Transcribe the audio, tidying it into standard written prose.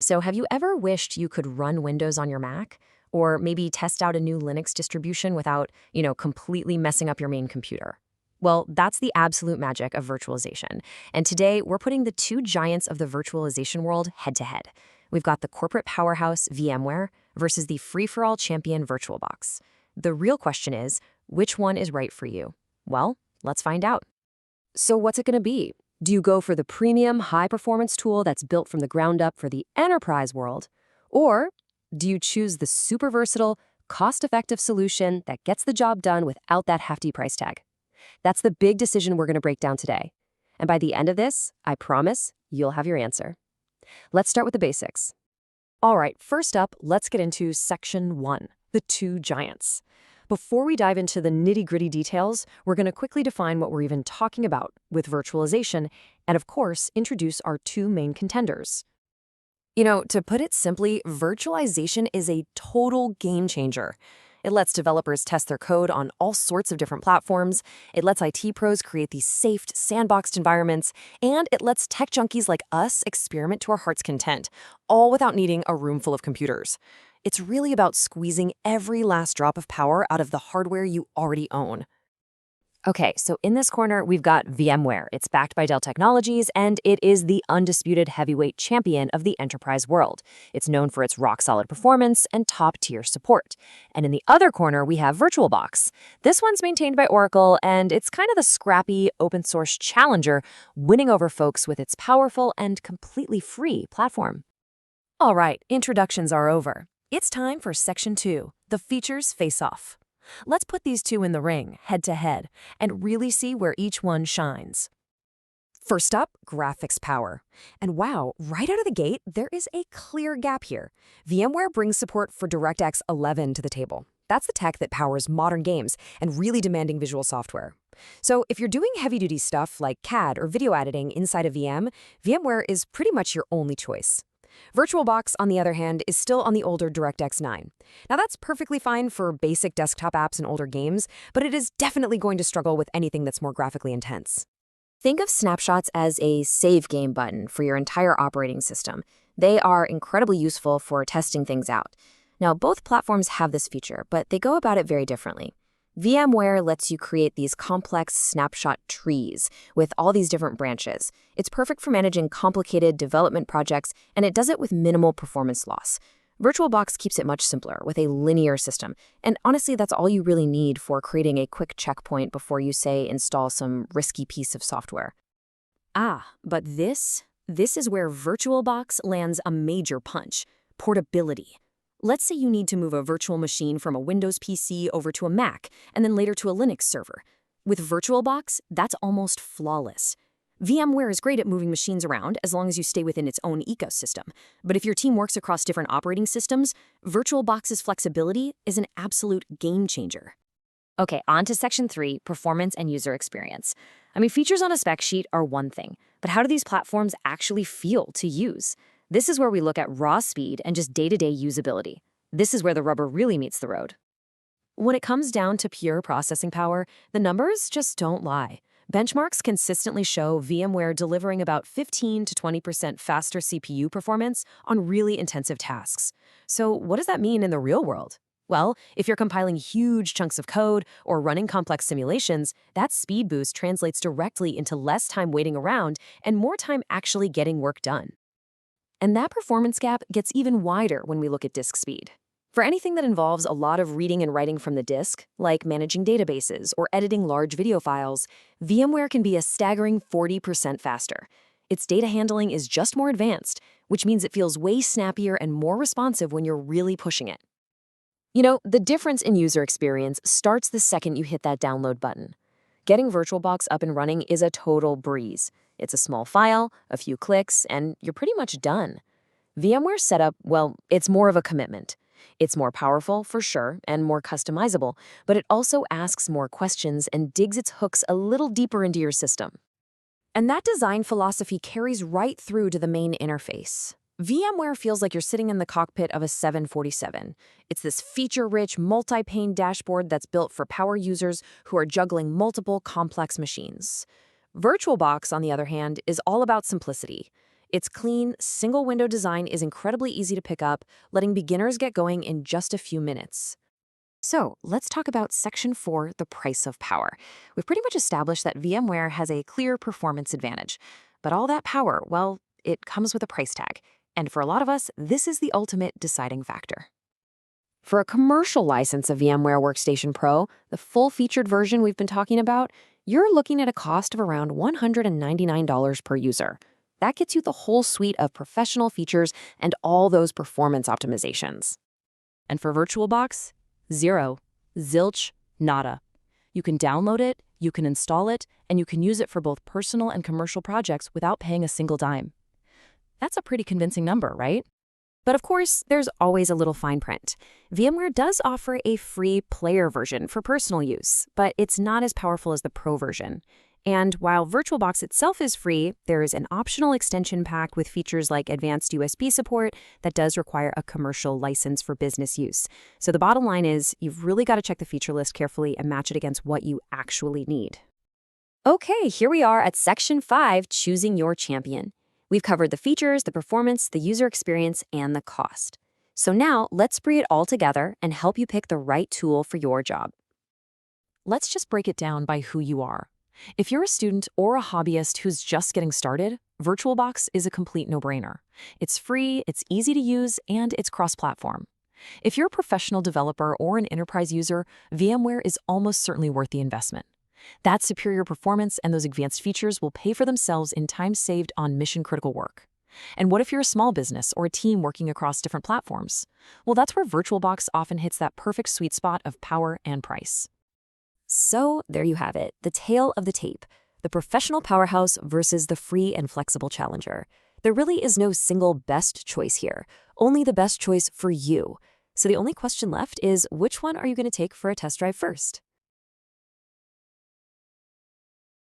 So have you ever wished you could run Windows on your Mac? Or maybe test out a new Linux distribution without, completely messing up your main computer? Well, that's the absolute magic of virtualization. And today, we're putting the two giants of the virtualization world head to head. We've got the corporate powerhouse VMware versus the free-for-all champion VirtualBox. The real question is, which one is right for you? Well, let's find out. So what's it going to be? Do you go for the premium, high-performance tool that's built from the ground up for the enterprise world? Or do you choose the super versatile, cost-effective solution that gets the job done without that hefty price tag? That's the big decision we're going to break down today. And by the end of this, I promise you'll have your answer. Let's start with the basics. All right, first up, let's get into section 1, the two giants. Before we dive into the nitty-gritty details, we're going to quickly define what we're even talking about with virtualization and, of course, introduce our two main contenders. To put it simply, virtualization is a total game changer. It lets developers test their code on all sorts of different platforms, it lets IT pros create these safe, sandboxed environments, and it lets tech junkies like us experiment to our heart's content, all without needing a room full of computers. It's really about squeezing every last drop of power out of the hardware you already own. Okay, so in this corner, we've got VMware. It's backed by Dell Technologies, and it is the undisputed heavyweight champion of the enterprise world. It's known for its rock-solid performance and top-tier support. And in the other corner, we have VirtualBox. This one's maintained by Oracle, and it's kind of the scrappy, open-source challenger, winning over folks with its powerful and completely free platform. All right, introductions are over. It's time for Section 2, the features face-off. Let's put these two in the ring, head-to-head, and really see where each one shines. First up, graphics power. And wow, right out of the gate, there is a clear gap here. VMware brings support for DirectX 11 to the table. That's the tech that powers modern games and really demanding visual software. So if you're doing heavy-duty stuff like CAD or video editing inside a VM, VMware is pretty much your only choice. VirtualBox, on the other hand, is still on the older DirectX 9. Now that's perfectly fine for basic desktop apps and older games, but it is definitely going to struggle with anything that's more graphically intense. Think of snapshots as a save game button for your entire operating system. They are incredibly useful for testing things out. Now both platforms have this feature, but they go about it very differently. VMware lets you create these complex snapshot trees with all these different branches. It's perfect for managing complicated development projects, and it does it with minimal performance loss. VirtualBox keeps it much simpler with a linear system, and honestly, that's all you really need for creating a quick checkpoint before you, say, install some risky piece of software. But this is where VirtualBox lands a major punch: portability. Let's say you need to move a virtual machine from a Windows PC over to a Mac, and then later to a Linux server. With VirtualBox, that's almost flawless. VMware is great at moving machines around as long as you stay within its own ecosystem. But if your team works across different operating systems, VirtualBox's flexibility is an absolute game changer. Okay, on to Section 3, performance and user experience. Features on a spec sheet are one thing, but how do these platforms actually feel to use? This is where we look at raw speed and just day-to-day usability. This is where the rubber really meets the road. When it comes down to pure processing power, the numbers just don't lie. Benchmarks consistently show VMware delivering about 15 to 20% faster CPU performance on really intensive tasks. So what does that mean in the real world? Well, if you're compiling huge chunks of code or running complex simulations, that speed boost translates directly into less time waiting around and more time actually getting work done. And that performance gap gets even wider when we look at disk speed. For anything that involves a lot of reading and writing from the disk, like managing databases or editing large video files, VMware can be a staggering 40% faster. Its data handling is just more advanced, which means it feels way snappier and more responsive when you're really pushing it. The difference in user experience starts the second you hit that download button. Getting VirtualBox up and running is a total breeze. It's a small file, a few clicks, and you're pretty much done. VMware's setup, well, it's more of a commitment. It's more powerful, for sure, and more customizable, but it also asks more questions and digs its hooks a little deeper into your system. And that design philosophy carries right through to the main interface. VMware feels like you're sitting in the cockpit of a 747. It's this feature-rich, multi-pane dashboard that's built for power users who are juggling multiple complex machines. VirtualBox, on the other hand, is all about simplicity. Its clean, single-window design is incredibly easy to pick up, letting beginners get going in just a few minutes. So let's talk about Section 4, the price of power. We've pretty much established that VMware has a clear performance advantage. But all that power, well, it comes with a price tag. And for a lot of us, this is the ultimate deciding factor. For a commercial license of VMware Workstation Pro, the full-featured version we've been talking about, you're looking at a cost of around $199 per user. That gets you the whole suite of professional features and all those performance optimizations. And for VirtualBox, zero. Zilch, nada. You can download it, you can install it, and you can use it for both personal and commercial projects without paying a single dime. That's a pretty convincing number, right? But of course, there's always a little fine print. VMware does offer a free player version for personal use, but it's not as powerful as the Pro version. And while VirtualBox itself is free, there is an optional extension pack with features like advanced USB support that does require a commercial license for business use. So the bottom line is, you've really got to check the feature list carefully and match it against what you actually need. Okay, here we are at Section 5, choosing your champion. We've covered the features, the performance, the user experience, and the cost. So now, let's bring it all together and help you pick the right tool for your job. Let's just break it down by who you are. If you're a student or a hobbyist who's just getting started, VirtualBox is a complete no-brainer. It's free, it's easy to use, and it's cross-platform. If you're a professional developer or an enterprise user, VMware is almost certainly worth the investment. That superior performance and those advanced features will pay for themselves in time saved on mission-critical work. And what if you're a small business or a team working across different platforms? Well, that's where VirtualBox often hits that perfect sweet spot of power and price. So there you have it, the tale of the tape, the professional powerhouse versus the free and flexible challenger. There really is no single best choice here, only the best choice for you. So the only question left is, which one are you going to take for a test drive first?